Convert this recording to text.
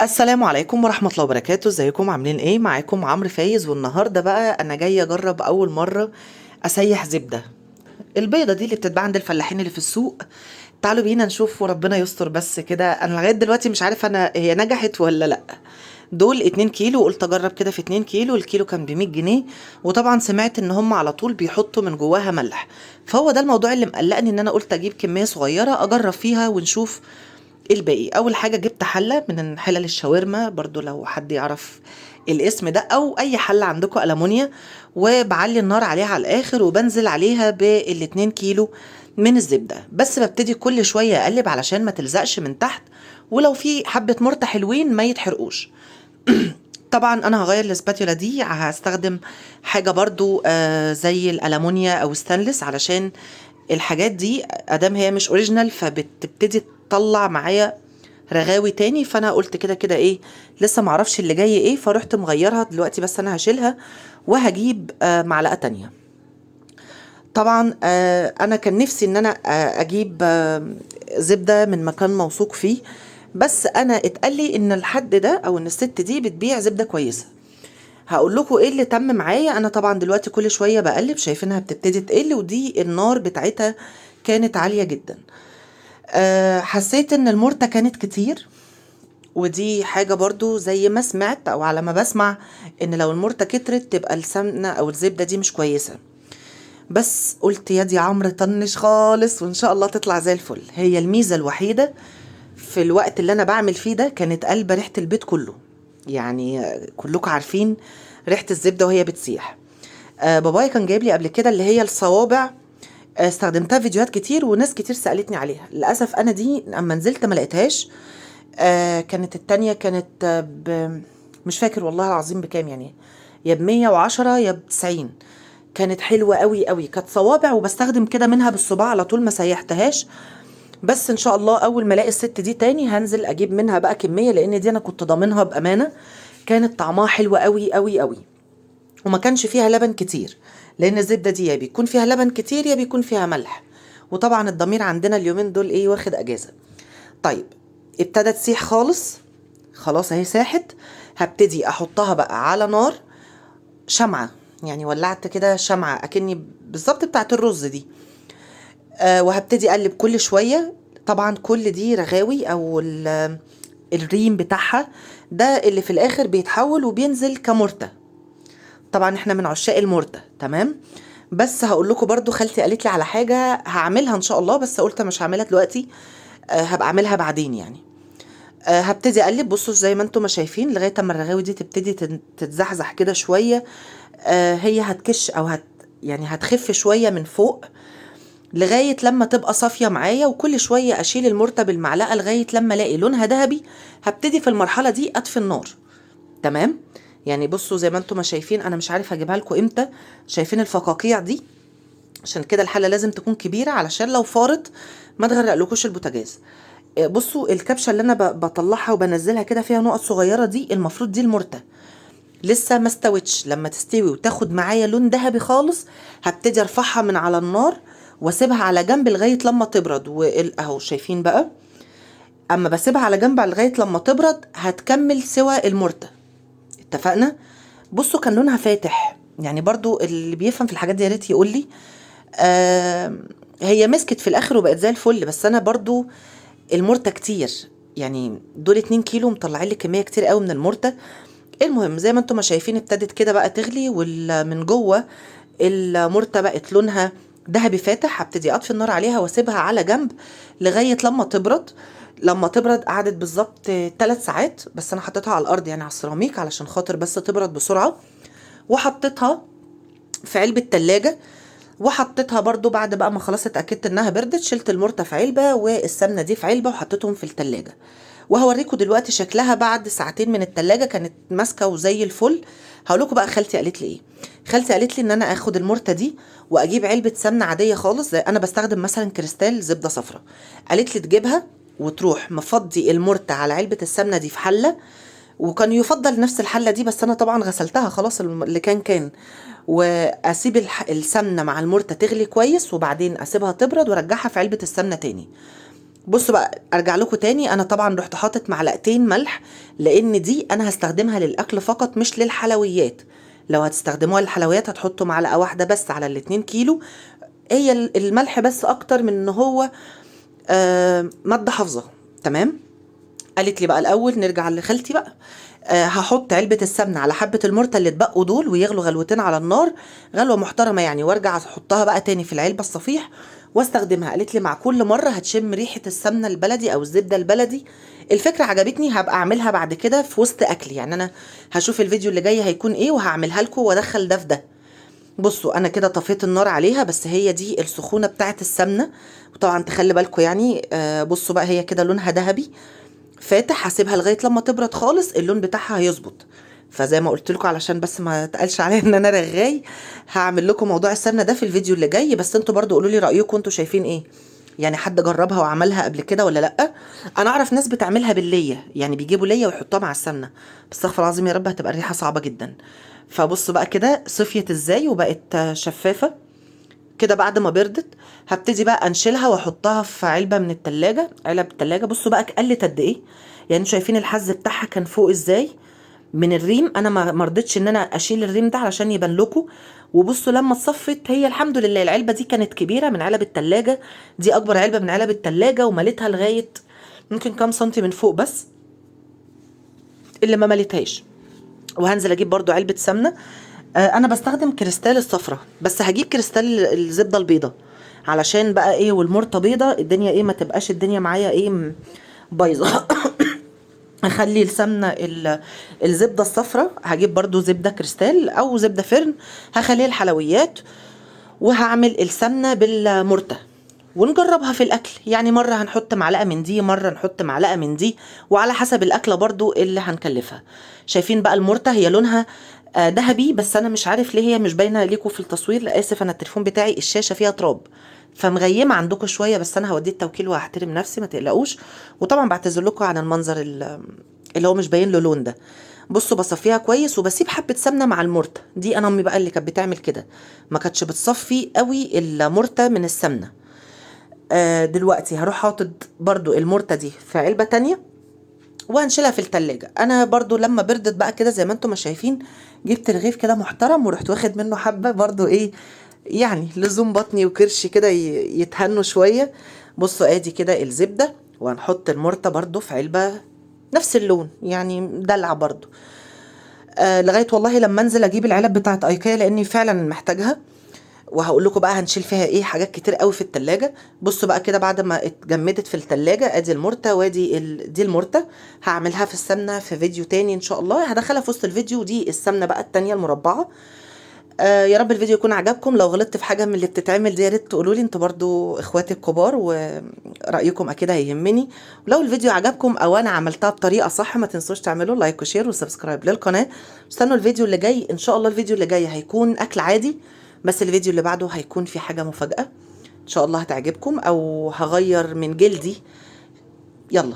السلام عليكم ورحمة الله وبركاته، ازيكم عاملين ايه؟ معاكم عمرو فايز، والنهاردة بقى انا جاية اجرب اول مرة اسيح زبدة البيضة دي اللي بتتباع عند الفلاحين اللي في السوق. تعالوا بينا نشوف وربنا يستر. بس كده انا لغاية دلوقتي مش عارفة انا هي نجحت ولا لا. دول 2 كيلو، قلت اجرب كده في 2 كيلو. الكيلو كان ب100 جنيه، وطبعا سمعت ان هم على طول بيحطوا من جواها ملح. فهو ده الموضوع اللي مقلقني، ان انا قلت اجيب كمية صغيرة اجرب فيها ونشوف الباقي. اول حاجه جبت حله من حلل الشاورما، برضو لو حد يعرف الاسم ده، او اي حله عندكم ألمونيا، وبعلي النار عليها على الاخر وبنزل عليها بال2 كيلو من الزبده. بس ببتدي كل شويه اقلب علشان ما تلزقش من تحت، ولو في حبه مرته حلوين ما يتحرقوش. طبعا انا هغير الاسباتيولا دي، هستخدم حاجه برضو زي الألمونيا او ستانلس، علشان الحاجات دي ادام هي مش اوريجينال فبتبتدي تطلع معايا رغاوي تاني. فانا قلت كده كده ايه، لسه معرفش اللي جاي ايه، فرحت مغيرها دلوقتي. بس انا هشيلها وهجيب معلقة تانية. طبعا انا كان نفسي ان انا اجيب زبدة من مكان موثوق فيه، بس انا اتقالي ان الحد ده او ان الست دي بتبيع زبدة كويسة. هقول لكم ايه اللي تم معايا. انا طبعا دلوقتي كل شوية بقلب، شايفينها بتبتدي تقل، ودي النار بتاعتها كانت عالية جدا. حسيت ان المرتة كانت كتير، ودي حاجة برضو زي ما سمعت او على ما بسمع، ان لو المرتة كترت تبقى السمنة او الزبدة دي مش كويسة. بس قلت يا دي عمرو طنش خالص وان شاء الله تطلع زي الفل. هي الميزة الوحيدة في الوقت اللي انا بعمل فيه ده كانت قلبة ريحة البيت كله. يعني كلكم عارفين ريحة الزبدة وهي بتسيح. بابايا كان جايب لي قبل كده اللي هي الصوابع. استخدمتها فيديوهات كتير وناس كتير سألتني عليها. للأسف أنا دي أما نزلت ما لقيتهاش. كانت التانية كانت مش فاكر والله العظيم بكام يعني، يا ب110 يا ب90. كانت حلوة قوي قوي، كانت صوابع وبستخدم كده منها بالصباع على طول، ما سيحتهاش. بس ان شاء الله اول ما الاقي الست دي تاني هنزل اجيب منها بقى كمية، لان دي انا كنت ضامنها بامانة. كانت طعمها حلو قوي قوي قوي، وما كانش فيها لبن كتير، لان الزبدة دي يا بيكون فيها لبن كتير يا بيكون فيها ملح. وطبعا الضمير عندنا اليومين دول ايه، واخد اجازة. طيب، ابتدت تسيح خالص. خلاص اهي ساحت. هبتدي احطها بقى على نار شمعة، يعني ولعت كده شمعة اكني بالظبط بتاعت الرز دي. وهبتدي اقلب كل شوية. طبعا كل دي رغاوي او الريم بتاعها ده اللي في الاخر بيتحول وبينزل كمرتة. طبعا احنا من عشاق المرتة، تمام. بس هقول لكم برضو، خالتي قالت لي على حاجة هعملها ان شاء الله، بس قلت مش هعملها دلوقتي، هبقى اعملها بعدين يعني. هبتدي اقلب. بصوا زي ما انتم ما شايفين، لغايه اما الرغاوي دي تبتدي تتزحزح كده شويه. هي هتكش او يعني هتخف شويه من فوق، لغايه لما تبقى صافيه معايا. وكل شويه اشيل المرتة بالمعلقه لغايه لما الاقي لونها ذهبي. هبتدي في المرحله دي اطفي النار، تمام. يعني بصوا زي ما انتم ما شايفين، انا مش عارفه اجيبها لكم امتى. شايفين الفقاقيع دي؟ عشان كده الحله لازم تكون كبيره علشان لو فارت ما تغرقلكوش البوتاجاز. بصوا الكبشه اللي انا بطلعها وبنزلها كده فيها نقط صغيره دي، المفروض دي المرتة لسه ما استوتش. لما تستوي وتاخد معايا لون ذهبي خالص، هبتدي ارفعها من على النار واسيبها على جنب لغايه لما تبرد. واهو شايفين بقى، اما بسيبها على جنب لغايه لما تبرد هتكمل سوى المرتة. اتفقنا؟ بصوا كان لونها فاتح، يعني برضو اللي بيفهم في الحاجات دي يا ريت يقول لي. آه هي مسكت في الاخر وبقت زي الفل، بس انا برضو المرتة كتير. يعني دول 2 كيلو مطلعين لي كمية كتير قوي من المرتة. المهم زي ما انتم ما شايفين ابتدت كده بقى تغلي، ومن جوه المرتة بقت لونها ذهبي فاتح. هبتدي اطفي النار عليها واسيبها على جنب لغاية لما تبرد. لما تبرد قعدت بالظبط 3 ساعات، بس انا حطيتها على الارض يعني على السيراميك علشان خاطر بس تبرد بسرعة. وحطيتها في علبة تلاجة. وحطيتها برضو بعد بقى ما خلاص اتأكدت انها بردت، شلت المرتة في علبة والسمنة دي في علبة وحطيتهم في التلاجة. وهوريكم دلوقتي شكلها بعد ساعتين من التلاجة، كانت ماسكة وزي الفل. هقولكم بقى خالتي قالت لي ايه. خالتي قالت لي ان انا اخد المرتة دي واجيب علبة سمنة عادية خالص، زي انا بستخدم مثلا كريستال زبدة صفراء. قالت لي تجيبها وتروح مفضي المرتة على علبة السمنة دي في حلة. وكان يفضل نفس الحلة دي، بس أنا طبعا غسلتها خلاص اللي كان. وأسيب السمنة مع المرتة تغلي كويس، وبعدين أسيبها تبرد وأرجعها في علبة السمنة تاني. بصوا بقى ارجع لكم تاني، انا طبعا رحت حاطط معلقتين ملح، لان دي انا هستخدمها للاكل فقط مش للحلويات. لو هتستخدموها للحلويات هتحطوا معلقه واحده بس على ال2 كيلو. هي الملح بس اكتر من ان هو ماده حافظه. تمام. قالت لي بقى الاول نرجع لخالتي بقى. هحط علبه السمنه على حبه المرته اللي اتبقوا دول، ويغلوا غلوتين على النار، غلوه محترمه يعني، وارجع احطها بقى تاني في العلبه الصفيح واستخدمها. قالت لي مع كل مره هتشم ريحه السمنه البلدي او الزبده البلدي. الفكره عجبتني، هبقى اعملها بعد كده في وسط اكلي يعني. انا هشوف الفيديو اللي جاي هيكون ايه وهعملها لكم وادخل ده في ده. بصوا انا كده طفيت النار عليها، بس هي دي السخونه بتاعت السمنه. وطبعا تخلي بالكم يعني، بصوا بقى هي كده لونها ذهبي فاتح. هسيبها لغايه لما تبرد خالص، اللون بتاعها هيظبط. فزي ما قلت لكم علشان بس ما تقلش عليا ان انا رغاي، هعمل لكم موضوع السمنه ده في الفيديو اللي جاي. بس انتوا برضو قولوا لي رايكم، انتوا شايفين ايه؟ يعني حد جربها وعملها قبل كده ولا لا؟ انا اعرف ناس بتعملها بالليه، يعني بيجيبوا ليه ويحطوها مع السمنه. بس استغفر العظيم يا رب، هتبقى الريحه صعبه جدا. فبصوا بقى كده صفيت ازاي وبقت شفافه كده. بعد ما بردت هبتدي بقى انشلها واحطها في علبه من التلاجة، علب التلاجة. بصوا بقى قلت قد ايه، يعني شايفين الحز بتاعها كان فوق ازاي من الريم. انا ما رضيتش ان انا اشيل الريم ده علشان يبان لكم. وبصوا لما اتصفت، هي الحمد لله العلبه دي كانت كبيره من علب التلاجة. دي اكبر علبه من علب التلاجة، ومليتها لغايه ممكن كام سنتي من فوق بس اللي ما مليتهاش. وهنزل اجيب برضو علبه سمنه. انا بستخدم كريستال الصفرة، بس هجيب كريستال الزبده البيضة علشان بقى ايه، والمرطه بيضة الدنيا ايه، ما تبقاش الدنيا معايا ايه بايظه. اخلي السمنه الزبده الصفراء. هجيب برضو زبده كريستال او زبده فرن، هخليها الحلويات. وهعمل السمنه بالمرته ونجربها في الاكل، يعني مره هنحط معلقه من دي، مره نحط معلقه من دي، وعلى حسب الاكله برضو اللي هنكلفها. شايفين بقى المرته هي لونها ذهبي، بس انا مش عارف ليه هي مش باينه ليكم في التصوير. لا اسف، انا التليفون بتاعي الشاشه فيها تراب فمغيمه عندكم شويه، بس انا هوديه التوكيل وهحترم نفسي ما تقلقوش. وطبعا بعتذر لكم عن المنظر اللي هو مش باين له لون ده. بصوا بصفيها كويس وبسيب حبه سمنه مع المرته دي. انا امي بقى اللي كانت بتعمل كده، ما كانتش بتصفي قوي المرته من السمنه. دلوقتي هروح حاطط برضو المرته دي في علبه تانية وهنشيلها في التلاجة. انا برضو لما بردت بقى كده زي ما انتم ما شايفين، جبت رغيف كده محترم ورحت واخد منه حبة برضو ايه، يعني لزوم بطني وكرشي كده يتهنوا شوية. بصوا ادي كده الزبدة، وهنحط المرتة برضو في علبة نفس اللون يعني دلع برضو. لغاية والله لما انزل اجيب العلب بتاعت ايكيا لاني فعلا محتاجها. وهقول لكم بقى هنشيل فيها ايه، حاجات كتير قوي في التلاجة. بصوا بقى كده بعد ما اتجمدت في التلاجة، ادي المرتة وادي دي المرتة. هعملها في السمنة في فيديو تاني ان شاء الله، هدخلها في وسط الفيديو. دي السمنة بقى التانية المربعة. يا رب الفيديو يكون عجبكم. لو غلطت في حاجة من اللي بتتعمل دي يا ريت تقولوا لي، انتوا برضو اخواتي الكبار ورأيكم اكيد هيهمني. ولو الفيديو عجبكم او انا عملتها بطريقة صح، ما تنسوش تعملوا لايك وشير وسبسكرايب للقناة. استنوا الفيديو اللي جاي ان شاء الله. الفيديو اللي جاي هيكون اكل عادي، بس الفيديو اللي بعده هيكون في حاجة مفاجأة ان شاء الله هتعجبكم، او هغير من جلدي. يلا.